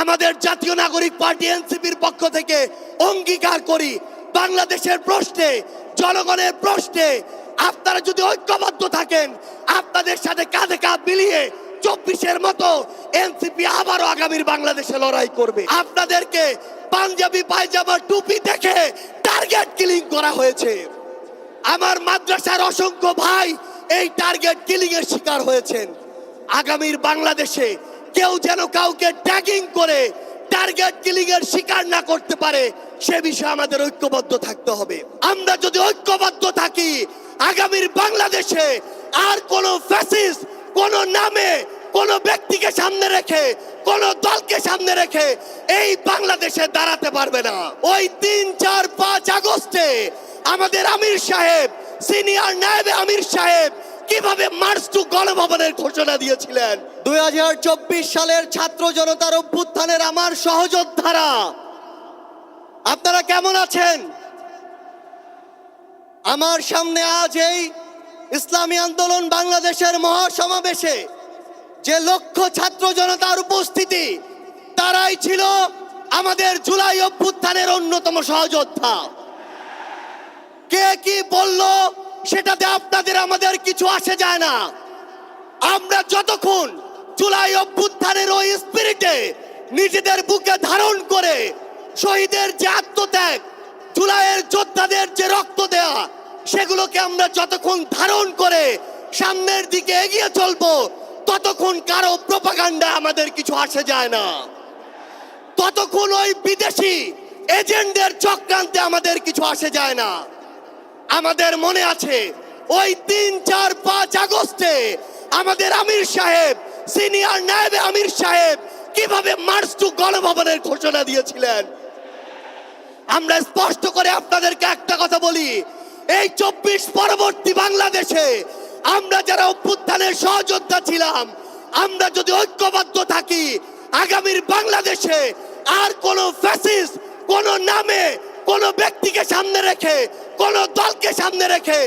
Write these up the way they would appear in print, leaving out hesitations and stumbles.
আমাদের জাতীয় নাগরিক পার্টি এনসিপির পক্ষ থেকে অঙ্গীকার করি, বাংলাদেশের প্রশ্নে, জনগণের প্রশ্নে আপনারা যদি ঐক্যবদ্ধ থাকেন, আপনাদের সাথে কাঁধে কাঁধ মিলিয়ে 24-এর মতো এনসিপি আবারও আগামীর বাংলাদেশে লড়াই করবে। আপনাদেরকে পাঞ্জাবি পায়জামা টুপি দেখে টার্গেট কিলিং করা হয়েছে। আমার মাদ্রাসার অসংখ্য ভাই এই টার্গেট কিলিং এর শিকার হয়েছেন। আগামীর বাংলাদেশে কেউ যেন কাউকে ট্যাগিং করে টার্গেট কিলিং এর শিকার না করতে পারে, সে বিষয়ে আমাদের ঐক্যবদ্ধ থাকতে হবে। আমরা যদি ঐক্যবদ্ধ থাকি, আগামীর বাংলাদেশে আর কোন ফ্যাসিস্ট কোন নামে কোন ব্যক্তিকে সামনে রেখে কোন দলকে সামনে রেখে এই বাংলাদেশে দাঁড়াতে পারবে না। ওই 3, 4, 5 আগস্টে আমাদের আমির সাহেব, সিনিয়র নায়েবে আমির সাহেব কিভাবে মার্চ টু গণভবনের ঘোষণা দিয়েছিলেন। 2024 সালের ছাত্র জনতার অভ্যুত্থানের আমার সহযোদ্ধারা, আপনারা কেমন আছেন? আমার সামনে আজ এই ইসলামী আন্দোলন বাংলাদেশের মহাসমাবেশে যে লক্ষ ছাত্র জনতার উপস্থিতি, তারাই ছিল আমাদের জুলাই অভ্যুত্থানের অন্যতম সহযোদ্ধা। কে কি বলল সেটাতে আপনাদের আমাদের কিছু আসে যায় না। আমরা যতক্ষণ জুলাই অভ্যুত্থানের ওই স্পিরিটে নিজেদের বুকে ধারণ করে শহীদের যে আত্মত্যাগ, জুলাইয়ের যোদ্ধাদের যে রক্ত দেয়া, সেগুলোকে আমরা যতক্ষণ ধারণ করে সামনের দিকে এগিয়ে চলবো, ততক্ষণ কারো প্রোপাগান্ডা আমাদের কিছু আসে যায় না। ততক্ষণ ওই বিদেশি এজেন্টদের চক্রান্তে আমাদের কিছু আসে যায় না। আমাদের মনে আছে ওই 3, 4, 5 আগস্টে আমাদের আমির সাহেব, সিনিয়র নায়েবে আমির সাহেব কিভাবে মার্চ টু গণভবনের ঘোষণা দিয়েছিলেন। আমরা স্পষ্ট করে আপনাদেরকে একটা কথা বলি, এই 24 পরবর্তী বাংলাদেশে আমরা যারা অভ্যুত্থানের সহযোদ্ধা ছিলাম, আমরা যদি ঐক্যবদ্ধ থাকি, আগামীর বাংলাদেশে আর কোন ফ্যাসিস্ট কোন নামে কোন ব্যক্তিকে সামনে রেখে কোন দলকে সামনে রেখে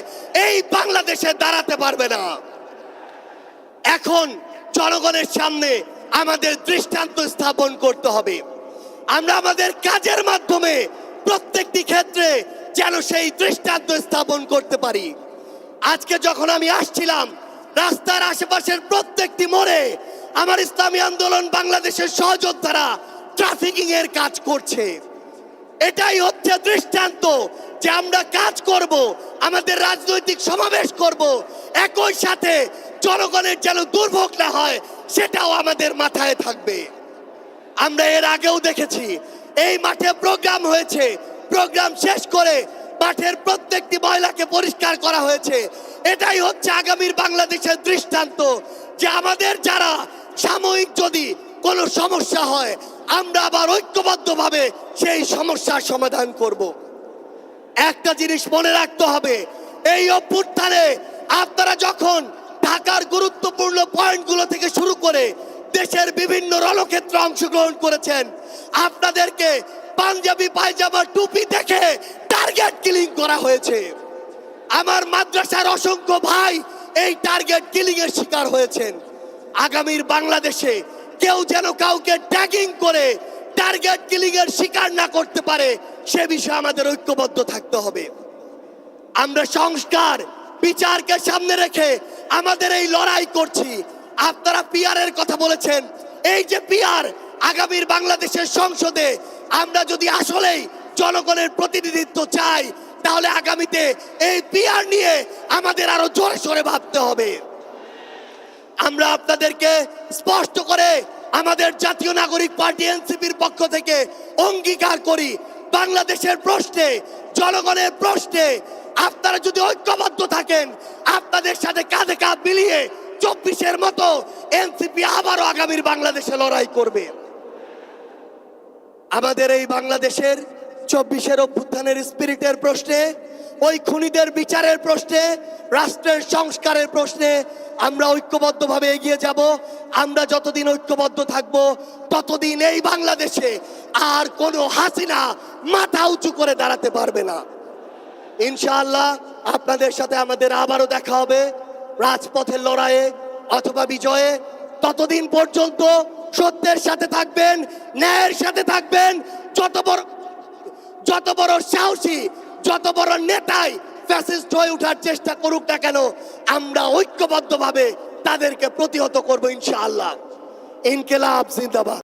এই বাংলাদেশে দাঁড়াতে পারবে না। এখন জনগণের সামনে আমাদের দৃষ্টান্ত স্থাপন করতে হবে। আমরা আমাদের কাজের মাধ্যমে প্রত্যেকটি ক্ষেত্রে যেন সেই দৃষ্টান্ত স্থাপন করতে পারি। আজকে যখন আমি আসছিলাম, রাস্তার আশেপাশের প্রত্যেকটি মোড়ে আমার ইসলামী আন্দোলন বাংলাদেশের সহযোদ্ধারা ট্রাফিকিং এর কাজ করছে। এটাই হচ্ছে দৃষ্টান্ত যে আমরা কাজ করব, আমাদের রাজনৈতিক সমাবেশ করব, একই সাথে জনগণের যেন দুর্ভোগ না হয় সেটাও আমাদের মাথায় থাকবে। আমরা এর আগেও দেখেছি এই মাঠে প্রোগ্রাম হয়েছে, প্রোগ্রাম শেষ করে মাঠের প্রত্যেকটি ময়লাকে পরিষ্কার করা হয়েছে। এটাই হচ্ছে আগামীর বাংলাদেশের দৃষ্টান্ত যে আমাদের যারা সাময়িক যদি কোনো সমস্যা হয়, আমরা আবার ঐক্যবদ্ধভাবে সেই সমস্যার সমাধান করব। একটা জিনিস মনে রাখতে হবে, এই অভ্যুত্থানে আপনারা যখন ঢাকার গুরুত্বপূর্ণ পয়েন্টগুলো থেকে শুরু করে দেশের বিভিন্ন রণক্ষেত্রে অংশগ্রহণ করেছেন, আপনাদেরকে পাঞ্জাবি পায়জামা টুপি দেখে টার্গেট কিলিং করা হয়েছে। আমার মাদ্রাসার অসংখ্য ভাই এই টার্গেট কিলিং এর শিকার হয়েছেন। আগামীর বাংলাদেশে কেউ যেন কাউকে ট্যাগিং করে টার্গেট কিলিং এর শিকার না করতে পারে, সে বিষয়ে আমাদের ঐক্যবদ্ধ থাকতে হবে। আমরা সংস্কার বিচারকে সামনে রেখে আমাদের এই লড়াই করছি। আপনারা পিআর এর কথা বলেছেন, এই যে পিআর, আগামীর বাংলাদেশের সংসদে আমরা যদি আসলেই জনগণের প্রতিনিধিত্ব চাই, তাহলে আগামীতে এই পিআর নিয়ে আমাদের আরো জোরে সোরে ভাবতে হবে। আমরা আপনাদেরকে স্পষ্ট করে আমাদের জাতীয় নাগরিক পার্টি এনসিপির পক্ষ থেকে অঙ্গীকার করি, বাংলাদেশের প্রশ্নে, জনগণের প্রশ্নে আপনারা যদি ঐক্যবদ্ধ থাকেন, আপনাদের সাথে কাঁধে কাঁধ মিলিয়ে 24-এর মতো এনসিপি আবারও আগামীর বাংলাদেশে লড়াই করবে। আমাদের এই বাংলাদেশের 24-এর অভ্যুত্থানের স্পিরিটের প্রশ্নে, ওই খুনিদের বিচারের প্রশ্নে, রাষ্ট্রের সংস্কারের প্রশ্নে আমরা ঐক্যবদ্ধভাবে এগিয়ে যাব। আমরা যতদিন ঐক্যবদ্ধ থাকব, ততদিন এই বাংলাদেশে আর কোনো হাসিনা মাথা উঁচু করে দাঁড়াতে পারবে না। ইনশাআল্লাহ আপনাদের সাথে আমাদের আবারও দেখা হবে রাজপথের লড়াইয়ে অথবা বিজয়ে। ততদিন পর্যন্ত সত্যের সাথে থাকবেন, ন্যায়ের সাথে থাকবেন। যত বড় সাহসী, যত বড় নেতাই ফ্যাসিস্ট হয়ে ওঠার চেষ্টা করুক না কেন, আমরা ঐক্যবদ্ধভাবে তাদেরকে প্রতিহত করব ইনশাআল্লাহ। ইনকিলাব জিন্দাবাদ।